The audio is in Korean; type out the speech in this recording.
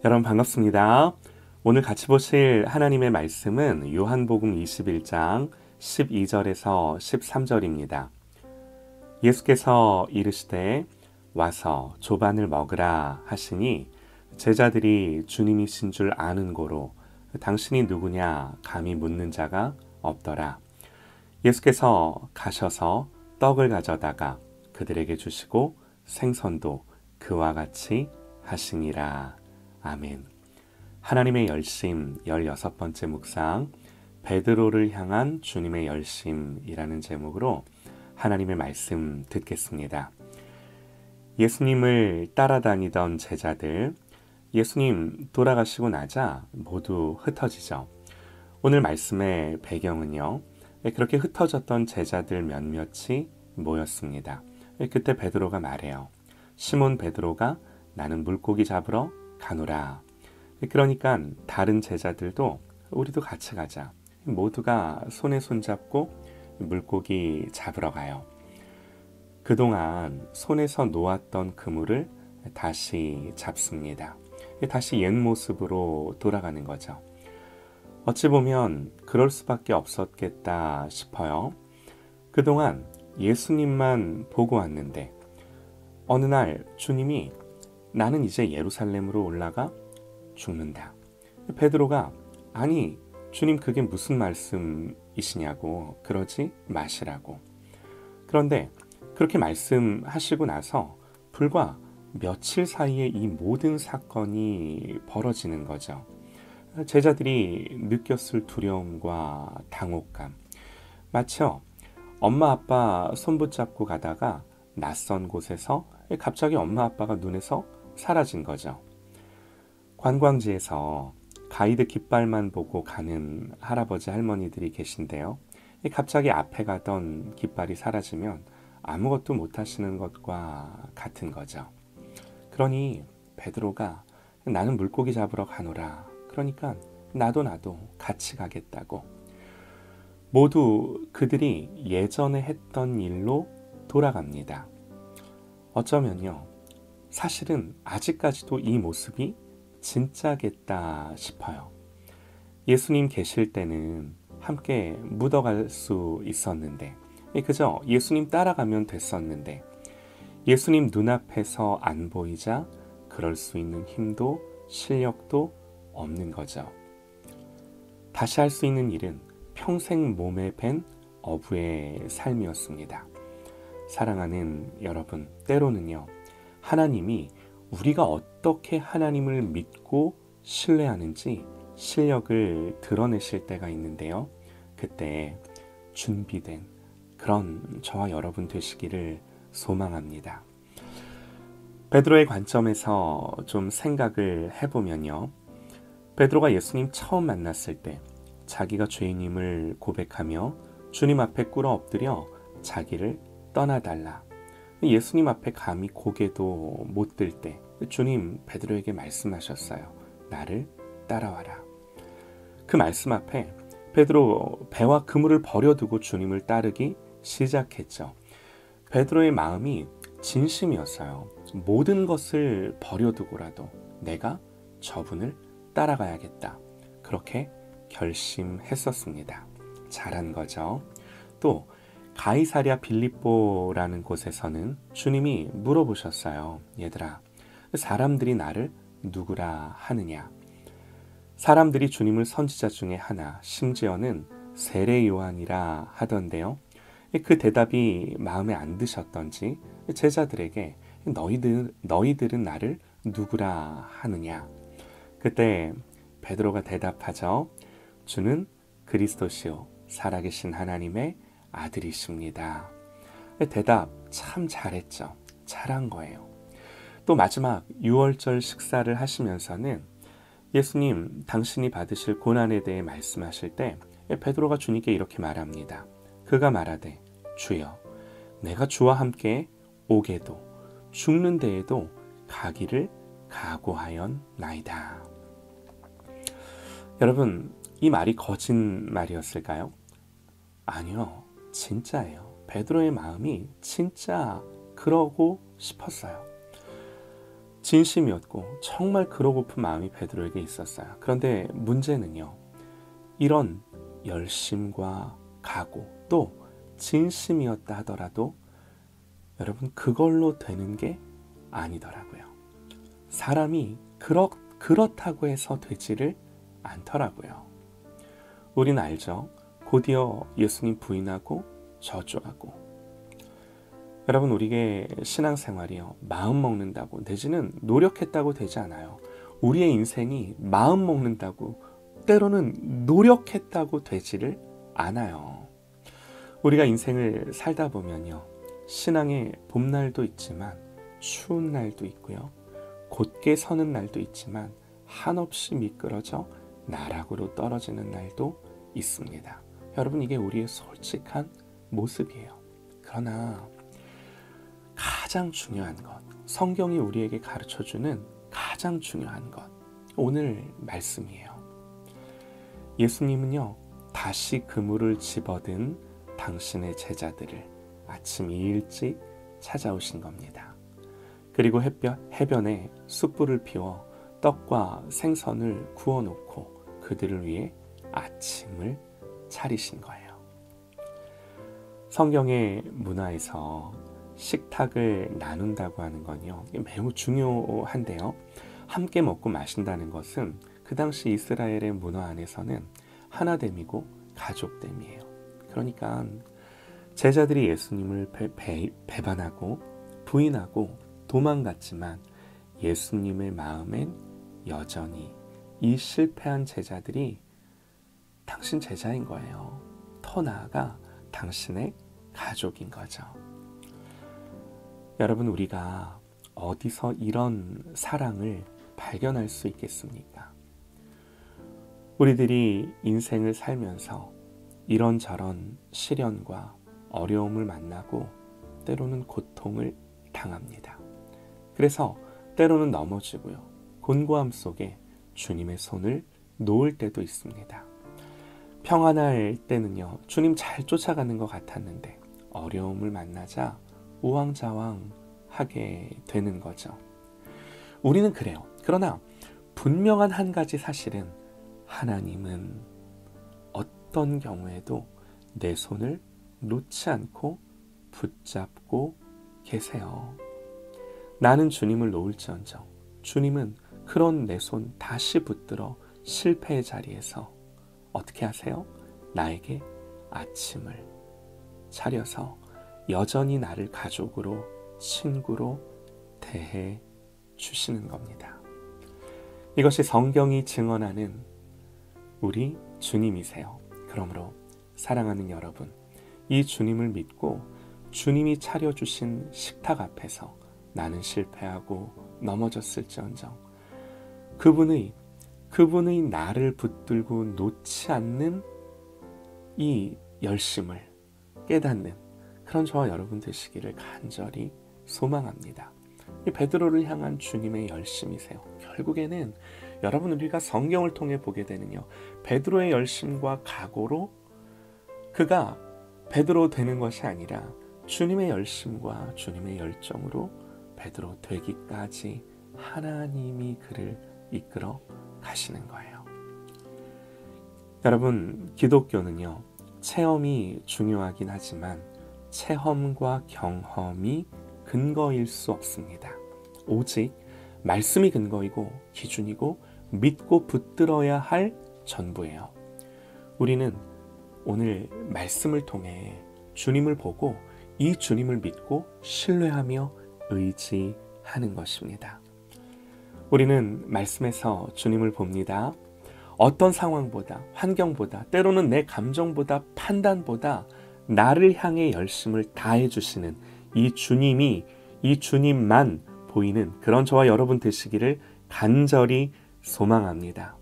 여러분 반갑습니다. 오늘 같이 보실 하나님의 말씀은 요한복음 21장 12절에서 13절입니다. 예수께서 이르시되 와서 조반을 먹으라 하시니 제자들이 주님이신 줄 아는 고로 당신이 누구냐 감히 묻는 자가 없더라. 예수께서 가셔서 떡을 가져다가 그들에게 주시고 생선도 그와 같이 하시니라. 아멘. 하나님의 열심 16번째 묵상 베드로를 향한 주님의 열심이라는 제목으로 하나님의 말씀 듣겠습니다. 예수님을 따라다니던 제자들, 예수님 돌아가시고 나자 모두 흩어지죠. 오늘 말씀의 배경은요, 그렇게 흩어졌던 제자들 몇몇이 모였습니다. 그때 베드로가 말해요. 시몬 베드로가 나는 물고기 잡으러 가노라. 그러니까 다른 제자들도 우리도 같이 가자. 모두가 손에 손잡고 물고기 잡으러 가요. 그동안 손에서 놓았던 그물을 다시 잡습니다. 다시 옛 모습으로 돌아가는 거죠. 어찌 보면 그럴 수밖에 없었겠다 싶어요. 그동안 예수님만 보고 왔는데 어느 날 주님이 나는 이제 예루살렘으로 올라가 죽는다. 베드로가 아니 주님 그게 무슨 말씀이시냐고 그러지 마시라고. 그런데 그렇게 말씀하시고 나서 불과 며칠 사이에 이 모든 사건이 벌어지는 거죠. 제자들이 느꼈을 두려움과 당혹감 마치요 엄마 아빠 손 붙잡고 가다가 낯선 곳에서 갑자기 엄마 아빠가 눈에서 사라진 거죠. 관광지에서 가이드 깃발만 보고 가는 할아버지 할머니들이 계신데요. 갑자기 앞에 가던 깃발이 사라지면 아무것도 못하시는 것과 같은 거죠. 그러니 베드로가 나는 물고기 잡으러 가노라. 그러니까 나도 같이 가겠다고. 모두 그들이 예전에 했던 일로 돌아갑니다. 어쩌면요. 사실은 아직까지도 이 모습이 진짜겠다 싶어요. 예수님 계실 때는 함께 묻어갈 수 있었는데 그저 예수님 따라가면 됐었는데 예수님 눈앞에서 안 보이자 그럴 수 있는 힘도 실력도 없는 거죠. 다시 할 수 있는 일은 평생 몸에 밴 어부의 삶이었습니다. 사랑하는 여러분, 때로는요. 하나님이 우리가 어떻게 하나님을 믿고 신뢰하는지 실력을 드러내실 때가 있는데요. 그때 준비된 그런 저와 여러분 되시기를 소망합니다. 베드로의 관점에서 좀 생각을 해보면요. 베드로가 예수님 처음 만났을 때 자기가 죄인임을 고백하며 주님 앞에 꿇어 엎드려 자기를 떠나달라. 예수님 앞에 감히 고개도 못 들 때 주님 베드로에게 말씀하셨어요. 나를 따라와라. 그 말씀 앞에 베드로 배와 그물을 버려두고 주님을 따르기 시작했죠. 베드로의 마음이 진심이었어요. 모든 것을 버려두고라도 내가 저분을 따라가야겠다. 그렇게 결심했었습니다. 잘한 거죠. 또 가이사랴 빌립보라는 곳에서는 주님이 물어보셨어요. 얘들아, 사람들이 나를 누구라 하느냐? 사람들이 주님을 선지자 중에 하나, 심지어는 세례 요한이라 하던데요. 그 대답이 마음에 안 드셨던지 제자들에게 너희들은 나를 누구라 하느냐? 그때 베드로가 대답하죠. 주는 그리스도시요 살아계신 하나님의 아들이십니다. 대답 참 잘했죠. 잘한 거예요. 또 마지막 유월절 식사를 하시면서는 예수님 당신이 받으실 고난에 대해 말씀하실 때 베드로가 주님께 이렇게 말합니다. 그가 말하되 주여 내가 주와 함께 오게도 죽는 데에도 가기를 각오하였나이다. 여러분 이 말이 거짓말이었을까요? 아니요. 진짜예요. 베드로의 마음이 진짜 그러고 싶었어요. 진심이었고 정말 그러고픈 마음이 베드로에게 있었어요. 그런데 문제는요. 이런 열심과 각오 또 진심이었다 하더라도 여러분 그걸로 되는 게 아니더라고요. 사람이 그렇다고 해서 되지를 않더라고요. 우린 알죠. 곧이어 예수님 부인하고 저주하고. 여러분 우리의 신앙생활이요. 마음 먹는다고 내지는 노력했다고 되지 않아요. 우리의 인생이 마음 먹는다고 때로는 노력했다고 되지를 않아요. 우리가 인생을 살다 보면요. 신앙의 봄날도 있지만 추운 날도 있고요. 곧게 서는 날도 있지만 한없이 미끄러져 나락으로 떨어지는 날도 있습니다. 여러분 이게 우리의 솔직한 모습이에요. 그러나 가장 중요한 것, 성경이 우리에게 가르쳐주는 가장 중요한 것, 오늘 말씀이에요. 예수님은요, 다시 그물을 집어든 당신의 제자들을 아침 일찍 찾아오신 겁니다. 그리고 해변에 숯불을 피워 떡과 생선을 구워놓고 그들을 위해 아침을 차리신 거예요. 성경의 문화에서 식탁을 나눈다고 하는 건요, 매우 중요한데요. 함께 먹고 마신다는 것은 그 당시 이스라엘의 문화 안에서는 하나됨이고 가족됨이에요. 그러니까 제자들이 예수님을 배반하고 부인하고 도망갔지만 예수님의 마음엔 여전히 이 실패한 제자들이 당신 제자인 거예요. 더 나아가 당신의 가족인 거죠. 여러분 우리가 어디서 이런 사랑을 발견할 수 있겠습니까? 우리들이 인생을 살면서 이런저런 시련과 어려움을 만나고 때로는 고통을 당합니다. 그래서 때로는 넘어지고요. 곤고함 속에 주님의 손을 놓을 때도 있습니다. 평안할 때는요. 주님 잘 쫓아가는 것 같았는데 어려움을 만나자 우왕좌왕하게 되는 거죠. 우리는 그래요. 그러나 분명한 한 가지 사실은 하나님은 어떤 경우에도 내 손을 놓지 않고 붙잡고 계세요. 나는 주님을 놓을지언정 주님은 그런 내 손 다시 붙들어 실패의 자리에서 어떻게 하세요? 나에게 아침을 차려서 여전히 나를 가족으로 친구로 대해 주시는 겁니다. 이것이 성경이 증언하는 우리 주님이세요. 그러므로 사랑하는 여러분, 이 주님을 믿고 주님이 차려주신 식탁 앞에서 나는 실패하고 넘어졌을지언정 그분의 나를 붙들고 놓지 않는 이 열심을 깨닫는 그런 저와 여러분 되시기를 간절히 소망합니다. 이 베드로를 향한 주님의 열심이세요. 결국에는 여러분 우리가 성경을 통해 보게 되는요. 베드로의 열심과 각오로 그가 베드로 되는 것이 아니라 주님의 열심과 주님의 열정으로 베드로 되기까지 하나님이 그를 이끌어 가시는 거예요. 여러분 기독교는요. 체험이 중요하긴 하지만 체험과 경험이 근거일 수 없습니다. 오직 말씀이 근거이고 기준이고 믿고 붙들어야 할 전부예요. 우리는 오늘 말씀을 통해 주님을 보고 이 주님을 믿고 신뢰하며 의지하는 것입니다. 우리는 말씀에서 주님을 봅니다. 어떤 상황보다 환경보다 때로는 내 감정보다 판단보다 나를 향해 열심을 다해 주시는 이 주님만 보이는 그런 저와 여러분 되시기를 간절히 소망합니다.